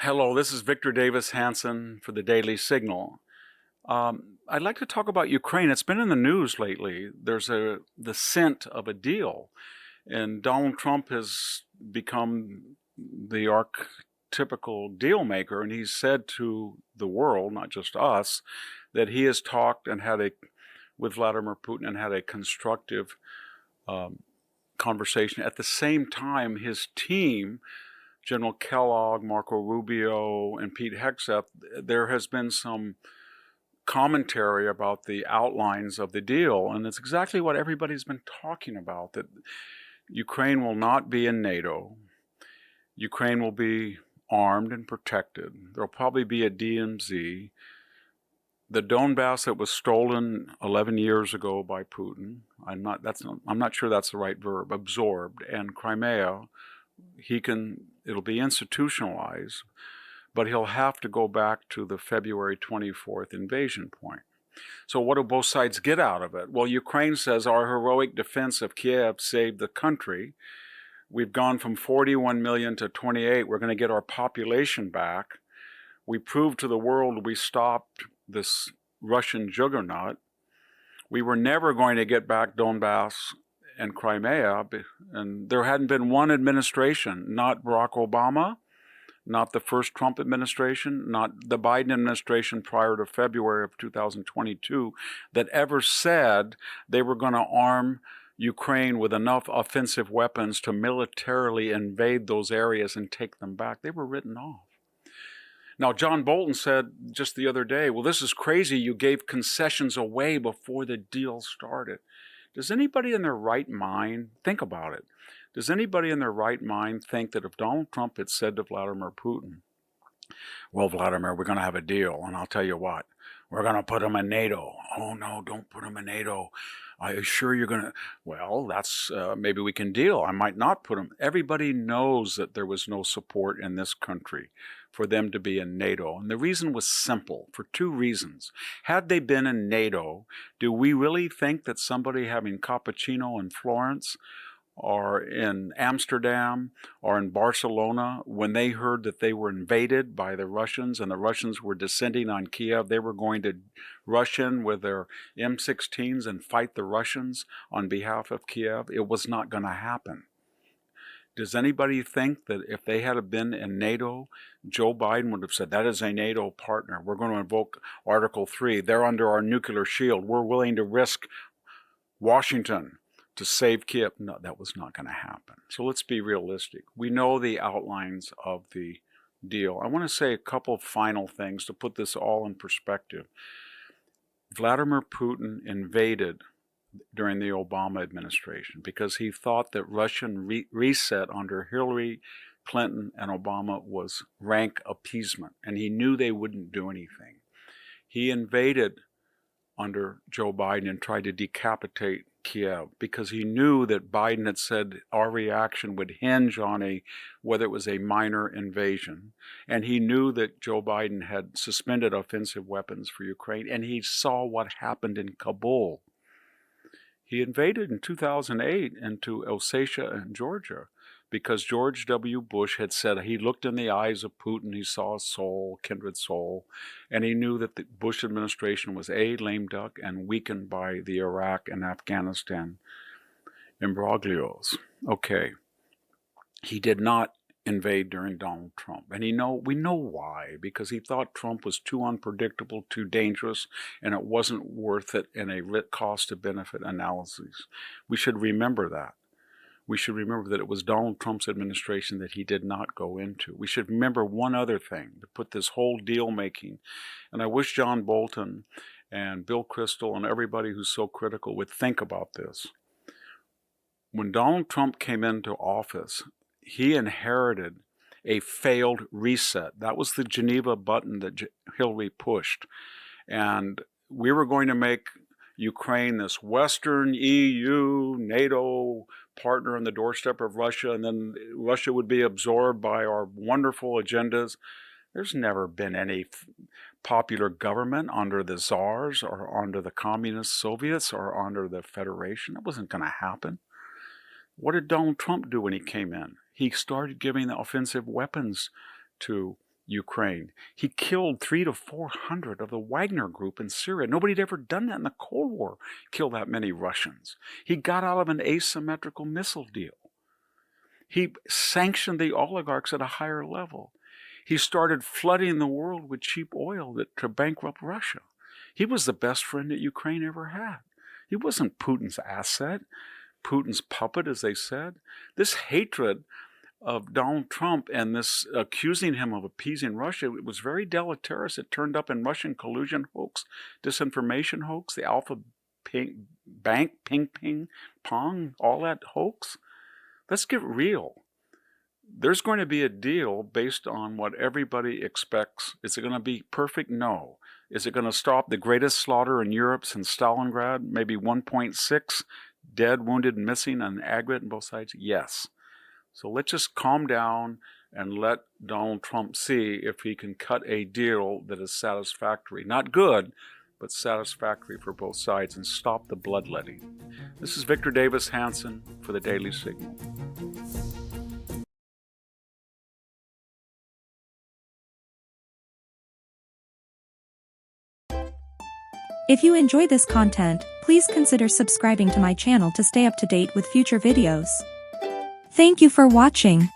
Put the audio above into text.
Hello, this is Victor Davis Hanson for the Daily Signal. I'd like to talk about Ukraine. It's been in the news lately. There's the scent of a deal, and Donald Trump has become the archetypical deal maker, and he's said to the world, not just us, that he has talked and with Vladimir Putin and had a constructive conversation. At the same time, his team, General Kellogg, Marco Rubio, and Pete Hegseth, there has been some commentary about the outlines of the deal, and it's exactly what everybody's been talking about, that Ukraine will not be in NATO. Ukraine will be armed and protected. There'll probably be a DMZ. The Donbass that was stolen 11 years ago by Putin, I'm not sure that's the right verb, absorbed, and Crimea, it'll be institutionalized, but he'll have to go back to the February 24th invasion point. So what do both sides get out of it? Well, Ukraine says our heroic defense of Kiev saved the country. We've gone from 41 million to 28. We're going to get our population back. We proved to the world we stopped this Russian juggernaut. We were never going to get back Donbass and Crimea, and there hadn't been one administration, not Barack Obama, not the first Trump administration, not the Biden administration prior to February of 2022, that ever said they were going to arm Ukraine with enough offensive weapons to militarily invade those areas and take them back. They were written off. Now, John Bolton said just the other day, well, this is crazy. You gave concessions away before the deal started. Does anybody in their right mind, think about it, does anybody in their right mind think that if Donald Trump had said to Vladimir Putin, well, Vladimir, we're going to have a deal, and I'll tell you what, we're going to put him in NATO. Oh, no, don't put him in NATO. Are you sure you're going to? Well, that's maybe we can deal. I might not put him. Everybody knows that there was no support in this country for them to be in NATO. And the reason was simple, for two reasons. Had they been in NATO, do we really think that somebody having cappuccino in Florence or in Amsterdam or in Barcelona, when they heard that they were invaded by the Russians and the Russians were descending on Kiev, they were going to rush in with their M16s and fight the Russians on behalf of Kiev? It was not going to happen. Does anybody think that if they had been in NATO, Joe Biden would have said, that is a NATO partner. We're going to invoke Article 3. They're under our nuclear shield. We're willing to risk Washington to save Kiev. No, that was not going to happen. So let's be realistic. We know the outlines of the deal. I want to say a couple final things to put this all in perspective. Vladimir Putin invaded during the Obama administration because he thought that Russian reset under Hillary Clinton and Obama was rank appeasement, and he knew they wouldn't do anything. He invaded under Joe Biden and tried to decapitate Kiev because he knew that Biden had said our reaction would hinge on whether it was a minor invasion, and he knew that Joe Biden had suspended offensive weapons for Ukraine, and he saw what happened in Kabul. He invaded in 2008 into Alsatia and Georgia because George W. Bush had said he looked in the eyes of Putin, he saw a soul, kindred soul, and he knew that the Bush administration was A, lame duck, and weakened by the Iraq and Afghanistan imbroglios. Okay, he did not invade during Donald Trump, and we know why, because he thought Trump was too unpredictable, too dangerous, and it wasn't worth it in a cost to benefit analysis. We should remember that. We should remember that it was Donald Trump's administration that he did not go into. We should remember one other thing to put this whole deal making, and I wish John Bolton and Bill Kristol and everybody who's so critical would think about this. When Donald Trump came into office, he inherited a failed reset. That was the Geneva button that Hillary pushed. And we were going to make Ukraine this Western EU, NATO partner on the doorstep of Russia, and then Russia would be absorbed by our wonderful agendas. There's never been any popular government under the czars or under the communist Soviets or under the Federation. That wasn't going to happen. What did Donald Trump do when he came in? He started giving the offensive weapons to Ukraine. He killed 300 to 400 of the Wagner group in Syria. Nobody had ever done that in the Cold War, kill that many Russians. He got out of an asymmetrical missile deal. He sanctioned the oligarchs at a higher level. He started flooding the world with cheap oil to bankrupt Russia. He was the best friend that Ukraine ever had. He wasn't Putin's asset, Putin's puppet, as they said. This hatred of Donald Trump and this accusing him of appeasing Russia, it was very deleterious. It turned up in Russian collusion hoax, disinformation hoax, the Alpha Bank, Ping Ping Pong, all that hoax. Let's get real. There's going to be a deal based on what everybody expects. Is it going to be perfect? No. Is it going to stop the greatest slaughter in Europe since Stalingrad? Maybe 1.6 dead, wounded, missing on aggregate on both sides? Yes. So let's just calm down and let Donald Trump see if he can cut a deal that is satisfactory. Not good, but satisfactory for both sides, and stop the bloodletting. This is Victor Davis Hanson for the Daily Signal. If you enjoy this content, please consider subscribing to my channel to stay up to date with future videos. Thank you for watching.